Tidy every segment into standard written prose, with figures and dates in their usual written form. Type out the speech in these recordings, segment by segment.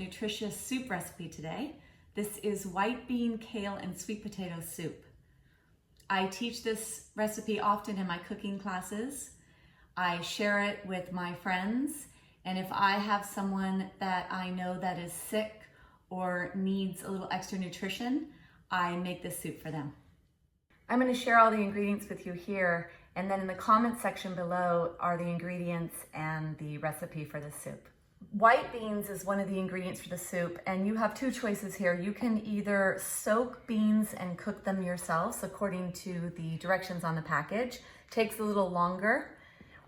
nutritious soup recipe today. This is white bean, kale, and sweet potato soup. I teach this recipe often in my cooking classes. I share it with my friends, and if I have someone that I know that is sick or needs a little extra nutrition, I make this soup for them. I'm going to share all the ingredients with you here, and then in the comment section below are the ingredients and the recipe for this soup. White beans is one of the ingredients for the soup, and you have two choices here. You can either soak beans and cook them yourselves according to the directions on the package. Takes a little longer.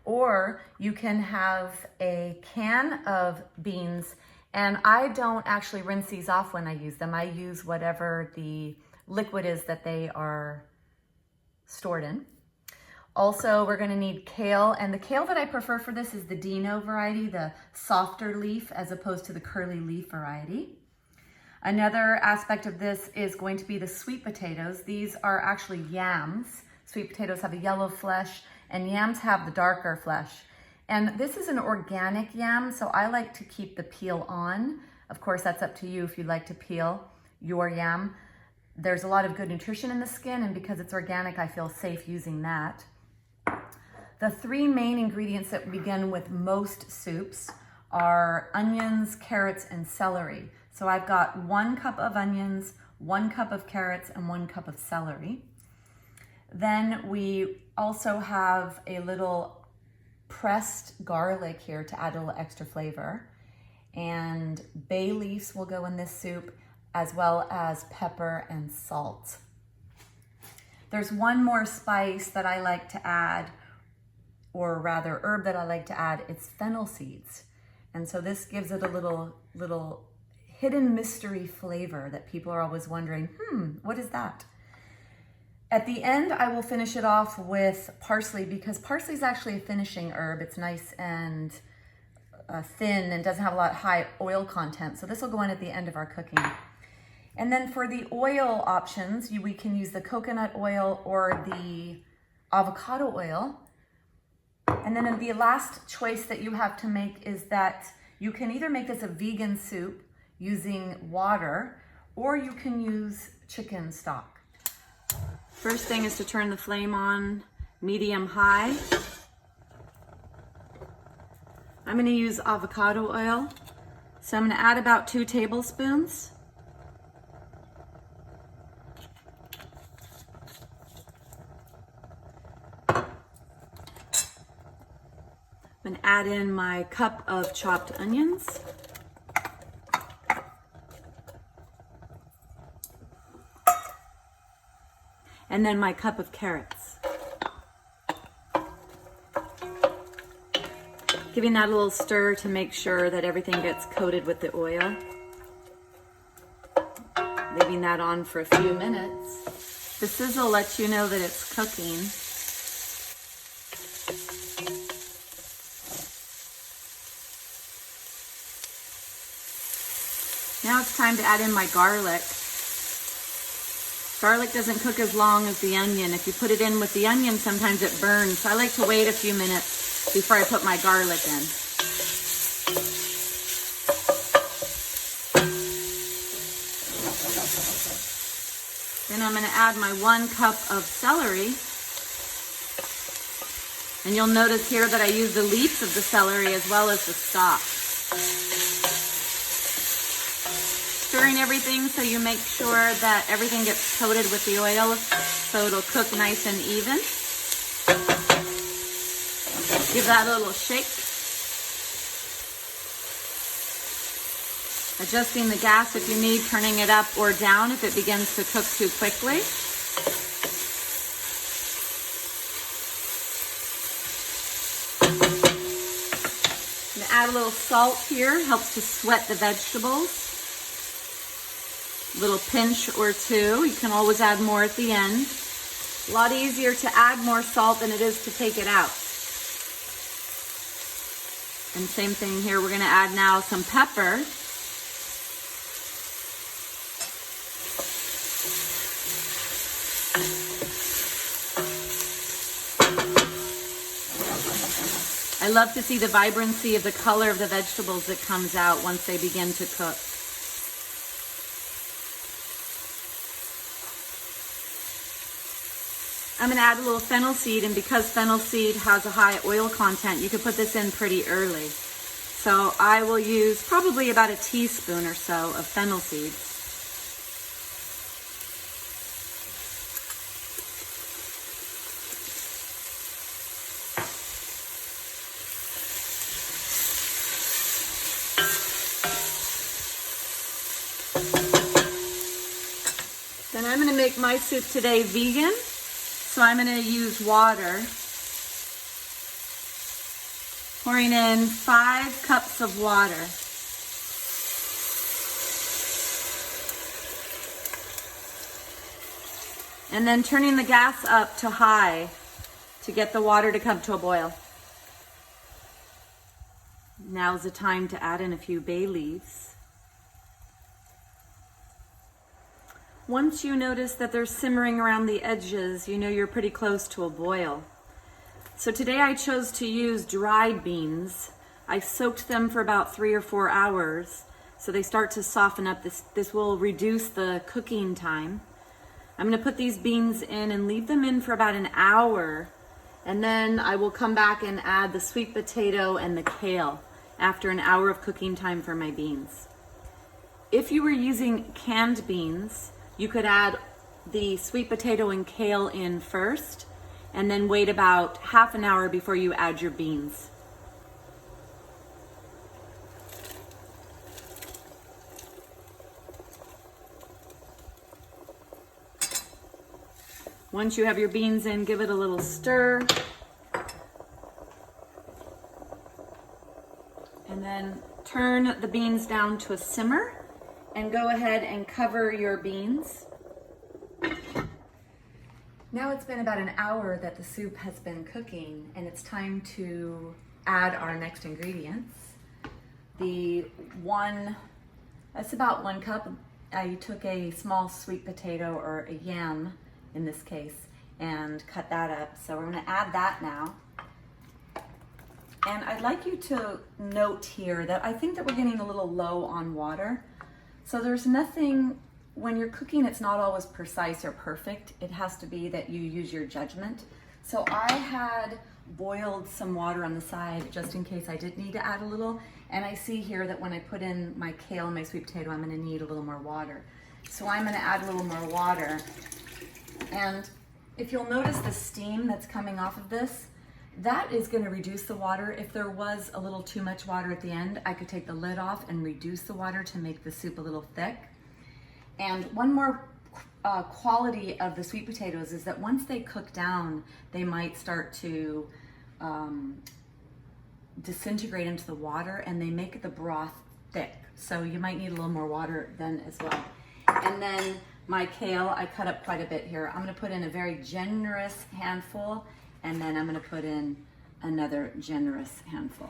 Or you can have a can of beans, and I don't actually rinse these off when I use them. I use whatever the liquid is that they are stored in. Also, we're going to need kale, and the kale that I prefer for this is the Dino variety, the softer leaf, as opposed to the curly leaf variety. Another aspect of this is going to be the sweet potatoes. These are actually yams. Sweet potatoes have a yellow flesh, and yams have the darker flesh. And this is an organic yam, so I like to keep the peel on. Of course, that's up to you if you'd like to peel your yam. There's a lot of good nutrition in the skin, and because it's organic, I feel safe using that. The three main ingredients that begin with most soups are onions, carrots, and celery. So I've got 1 cup of onions, 1 cup of carrots, and 1 cup of celery. Then we also have a little pressed garlic here to add a little extra flavor. And bay leaves will go in this soup, as well as pepper and salt. There's one more spice that I like to add, or rather herb that I like to add. It's fennel seeds. And so this gives it a little hidden mystery flavor that people are always wondering, what is that? At the end, I will finish it off with parsley, because parsley is actually a finishing herb. It's nice and thin and doesn't have a lot of high oil content. So this will go in at the end of our cooking. And then for the oil options, we can use the coconut oil or the avocado oil. And then the last choice that you have to make is that you can either make this a vegan soup using water, or you can use chicken stock. First thing is to turn the flame on medium-high. I'm going to use avocado oil. So I'm going to add about 2 tablespoons. I'm going to add in my cup of chopped onions. And then my cup of carrots. Giving that a little stir to make sure that everything gets coated with the oil. Leaving that on for a few minutes. The sizzle lets you know that it's cooking. Now it's time to add in my garlic. Garlic doesn't cook as long as the onion. If you put it in with the onion, sometimes it burns. So I like to wait a few minutes before I put my garlic in. Then I'm going to add my 1 cup of celery. And you'll notice here that I use the leaves of the celery as well as the stalk. Stirring everything so you make sure that everything gets coated with the oil so it'll cook nice and even. Give that a little shake. Adjusting the gas if you need, turning it up or down if it begins to cook too quickly. I'm going to add a little salt here, helps to sweat the vegetables. Little pinch or 2. You can always add more at the end. A lot easier to add more salt than it is to take it out. And same thing here, we're going to add now some pepper. I love to see the vibrancy of the color of the vegetables that comes out once they begin to cook. I'm going to add a little fennel seed, and because fennel seed has a high oil content, you can put this in pretty early. So I will use probably about a teaspoon or so of fennel seeds. Then I'm going to make my soup today vegan. So I'm going to use water, pouring in 5 cups of water. And then turning the gas up to high to get the water to come to a boil. Now's the time to add in a few bay leaves. Once you notice that they're simmering around the edges, you know you're pretty close to a boil. So today I chose to use dried beans. I soaked them for about 3 or 4 hours so they start to soften up. This will reduce the cooking time. I'm going to put these beans in and leave them in for about an hour, and then I will come back and add the sweet potato and the kale after an hour of cooking time for my beans. If you were using canned beans, you could add the sweet potato and kale in first, and then wait about half an hour before you add your beans. Once you have your beans in, give it a little stir. And then turn the beans down to a simmer. And go ahead and cover your beans. Now it's been about an hour that the soup has been cooking, and it's time to add our next ingredients. That's about 1 cup. I took a small sweet potato, or a yam in this case, and cut that up. So we're going to add that now. And I'd like you to note here that I think that we're getting a little low on water. So there's nothing, when you're cooking, it's not always precise or perfect. It has to be that you use your judgment. So I had boiled some water on the side just in case I did need to add a little. And I see here that when I put in my kale and my sweet potato, I'm going to need a little more water. So I'm going to add a little more water. And if you'll notice the steam that's coming off of this, that is going to reduce the water. If there was a little too much water at the end, I could take the lid off and reduce the water to make the soup a little thick. And one more quality of the sweet potatoes is that once they cook down, they might start to disintegrate into the water, and they make the broth thick. So you might need a little more water then as well. And then my kale, I cut up quite a bit here. I'm going to put in a very generous handful, and then I'm going to put in another generous handful.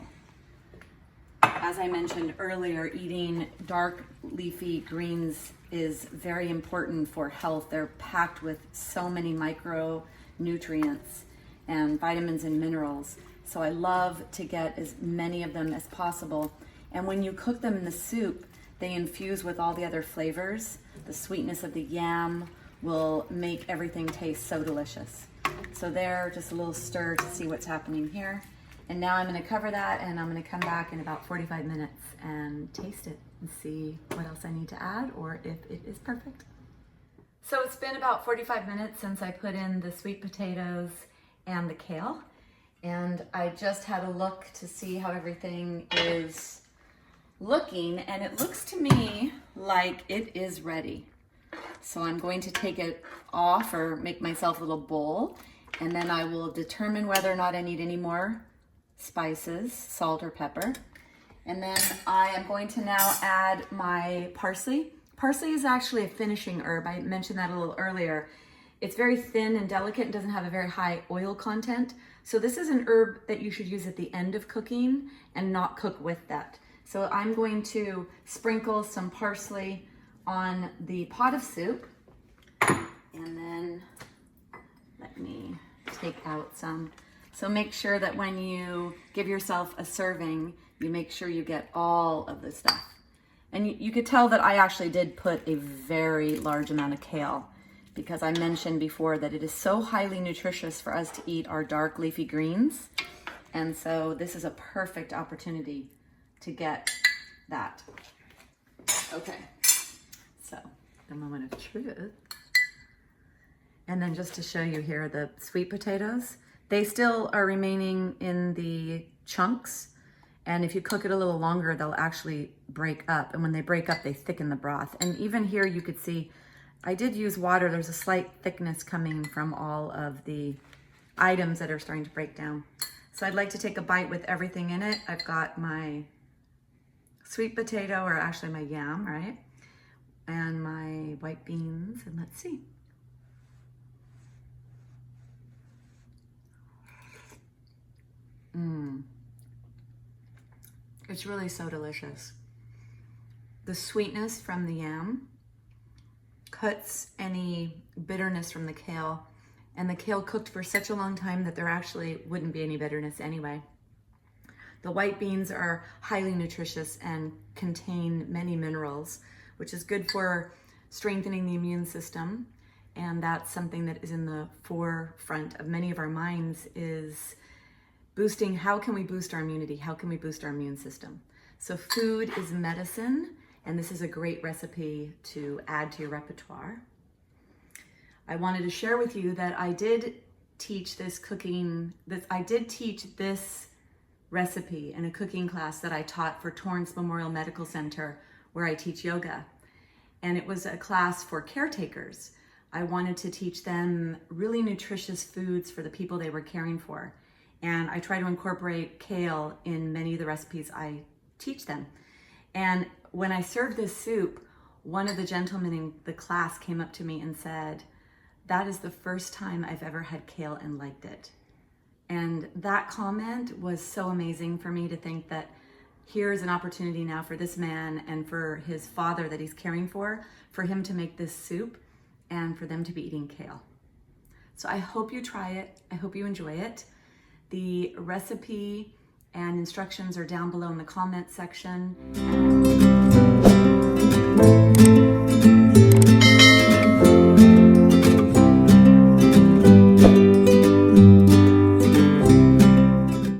As I mentioned earlier, eating dark leafy greens is very important for health. They're packed with so many micronutrients and vitamins and minerals. So I love to get as many of them as possible. And when you cook them in the soup, they infuse with all the other flavors. The sweetness of the yam will make everything taste so delicious. So there, just a little stir to see what's happening here. And now I'm going to cover that, and I'm going to come back in about 45 minutes and taste it and see what else I need to add or if it is perfect. So it's been about 45 minutes since I put in the sweet potatoes and the kale. And I just had a look to see how everything is looking, and it looks to me like it is ready. So I'm going to take it off or make myself a little bowl, and then I will determine whether or not I need any more spices, salt or pepper. And then I am going to now add my parsley. Parsley is actually a finishing herb. I mentioned that a little earlier. It's very thin and delicate and doesn't have a very high oil content. So this is an herb that you should use at the end of cooking and not cook with that. So I'm going to sprinkle some parsley on the pot of soup, and then let me take out some. So make sure that when you give yourself a serving, you make sure you get all of the stuff. And you could tell that I actually did put a very large amount of kale, because I mentioned before that it is so highly nutritious for us to eat our dark leafy greens. And so this is a perfect opportunity to get that. Okay, so the moment of truth. And then just to show you here, the sweet potatoes, they still are remaining in the chunks. And if you cook it a little longer, they'll actually break up. And when they break up, they thicken the broth. And even here you could see, I did use water. There's a slight thickness coming from all of the items that are starting to break down. So I'd like to take a bite with everything in it. I've got my sweet potato, or actually my yam, right? And my white beans, and let's see. It's really so delicious. The sweetness from the yam cuts any bitterness from the kale, and the kale cooked for such a long time that there actually wouldn't be any bitterness anyway. The white beans are highly nutritious and contain many minerals, which is good for strengthening the immune system. And that's something that is in the forefront of many of our minds, is boosting, how can we boost our immunity? How can we boost our immune system? So food is medicine, and this is a great recipe to add to your repertoire. I wanted to share with you that I did teach this recipe in a cooking class that I taught for Torrance Memorial Medical Center, where I teach yoga. And it was a class for caretakers. I wanted to teach them really nutritious foods for the people they were caring for. And I try to incorporate kale in many of the recipes I teach them. And when I served this soup, one of the gentlemen in the class came up to me and said, "That is the first time I've ever had kale and liked it." And that comment was so amazing for me, to think that here's an opportunity now for this man and for his father that he's caring for him to make this soup and for them to be eating kale. So I hope you try it. I hope you enjoy it. The recipe and instructions are down below in the comment section.